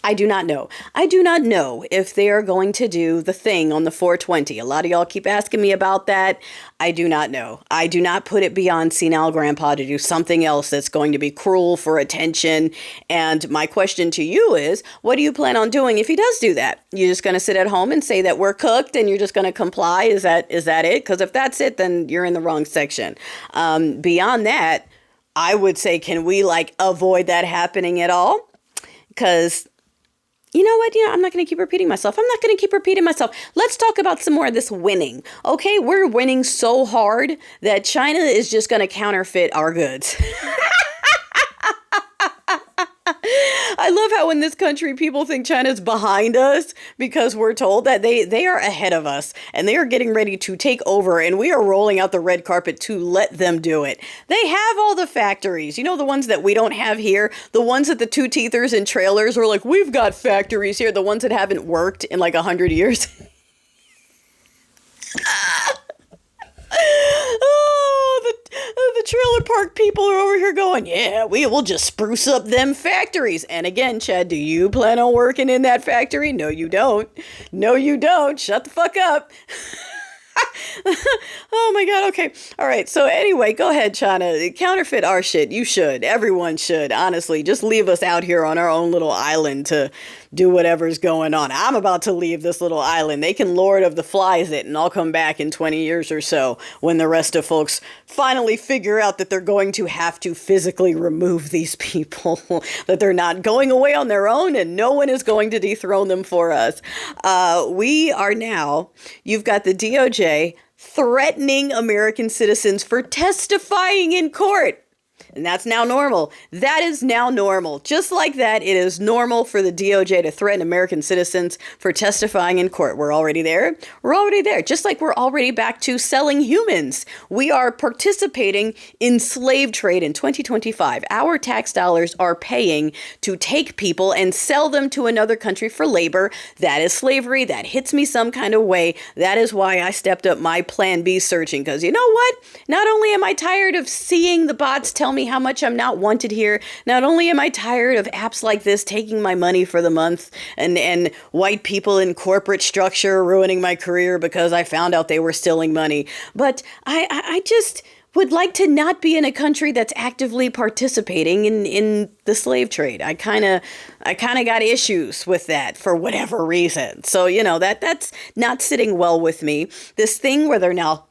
I do not know. I do not know if they are going to do the thing on the 420. A lot of y'all keep asking me about that. I do not know. I do not put it beyond senile grandpa to do something else that's going to be cruel for attention. And my question to you is, what do you plan on doing if he does do that? You're just going to sit at home and say that we're cooked and you're just going to comply? Is that it? Because if that's it, then you're in the wrong section. Beyond that, I would say, can we avoid that happening at all? Because you know what? I'm not going to keep repeating myself. I'm not going to keep repeating myself. Let's talk about some more of this winning. Okay, we're winning so hard that China is just going to counterfeit our goods. I love how in this country people think China's behind us because we're told that they are ahead of us and they are getting ready to take over, and we are rolling out the red carpet to let them do it. They have all the factories, the ones that we don't have here, the ones that the two-teethers and trailers were like, we've got factories here, the ones that haven't worked in 100 years. Oh, the trailer park people are over here going, yeah, we will just spruce up them factories. And again, Chad, do you plan on working in that factory? No, you don't. No, you don't. Shut the fuck up. Oh my God. Okay. All right. So anyway, go ahead, China. Counterfeit our shit. You should. Everyone should. Honestly, just leave us out here on our own little island to do whatever's going on. I'm about to leave this little island. They can Lord of the Flies it, and I'll come back in 20 years or so when the rest of folks finally figure out that they're going to have to physically remove these people, that they're not going away on their own and no one is going to dethrone them for us. We are now, you've got the DOJ threatening American citizens for testifying in court. And that's now normal. That is now normal. Just like that, it is normal for the DOJ to threaten American citizens for testifying in court. We're already there. We're already there. Just like we're already back to selling humans. We are participating in slave trade in 2025. Our tax dollars are paying to take people and sell them to another country for labor. That is slavery. That hits me some kind of way. That is why I stepped up my Plan B searching. Because you know what? Not only am I tired of seeing the bots tell me how much I'm not wanted here. Not only am I tired of apps like this taking my money for the month and white people in corporate structure ruining my career because I found out they were stealing money, but I just would like to not be in a country that's actively participating in the slave trade. I kind of got issues with that for whatever reason. So, that's not sitting well with me. This thing where they're now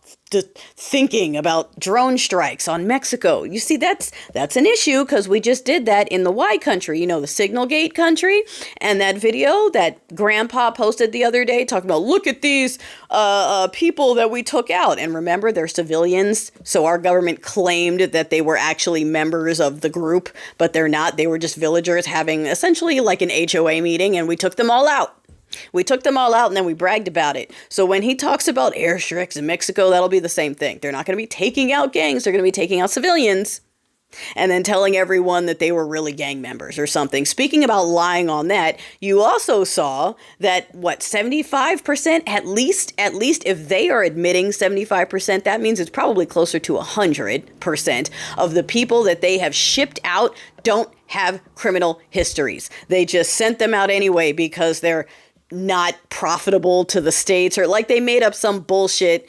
thinking about drone strikes on Mexico. You see, that's an issue because we just did that in the Y country, the Signal Gate country. And that video that Grandpa posted the other day talking about, look at these people that we took out. And remember, they're civilians. So our government claimed that they were actually members of the group, but they're not. They were just villagers having essentially like an HOA meeting, and we took them all out. We took them all out and then we bragged about it. So when he talks about airstrikes in Mexico, that'll be the same thing. They're not going to be taking out gangs. They're going to be taking out civilians and then telling everyone that they were really gang members or something. Speaking about lying on that, you also saw that, 75%, at least if they are admitting 75%, that means it's probably closer to 100% of the people that they have shipped out don't have criminal histories. They just sent them out anyway because they're not profitable to the states, or like they made up some bullshit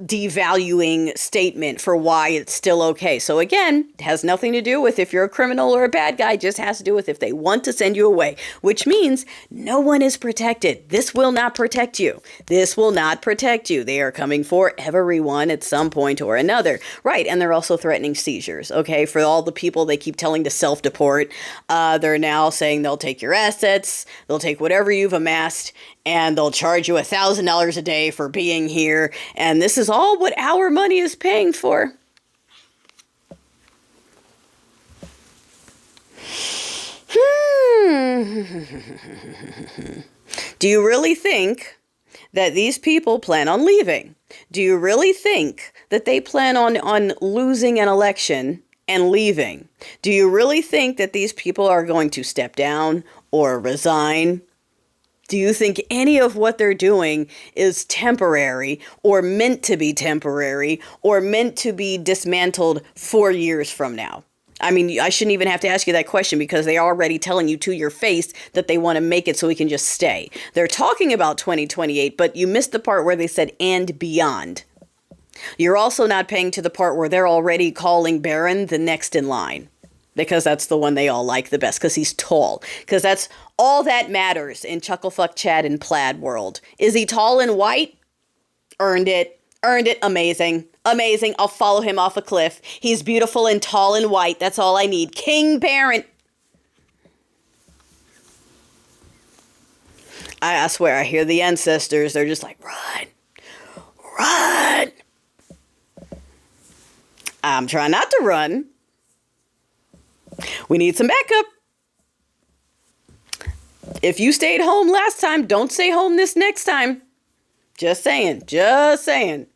devaluing statement for why it's still okay. So again, it has nothing to do with if you're a criminal or a bad guy. It just has to do with if they want to send you away, which means no one is protected. This will not protect you. This will not protect you. They are coming for everyone at some point or another. Right. And they're also threatening seizures. Okay. For all the people they keep telling to self-deport, they're now saying they'll take your assets. They'll take whatever you've amassed, and they'll charge you $1,000 a day for being here. And this is all what our money is paying for. Do you really think that these people plan on leaving? Do you really think that they plan on losing an election and leaving? Do you really think that these people are going to step down or resign? Do you think any of what they're doing is temporary or meant to be temporary or meant to be dismantled 4 years from now? I mean, I shouldn't even have to ask you that question because they're already telling you to your face that they want to make it so we can just stay. They're talking about 2028, but you missed the part where they said and beyond. You're also not paying to the part where they're already calling Barron the next in line because that's the one they all like the best because he's tall. Because that's all that matters in Chucklefuck Chad and Plaid world. Is he tall and white? Earned it. Earned it. Amazing. Amazing. I'll follow him off a cliff. He's beautiful and tall and white. That's all I need. King Barron. I swear, I hear the ancestors. They're just like, run. Run. I'm trying not to run. We need some backup. If you stayed home last time, don't stay home this next time. Just saying. Just saying.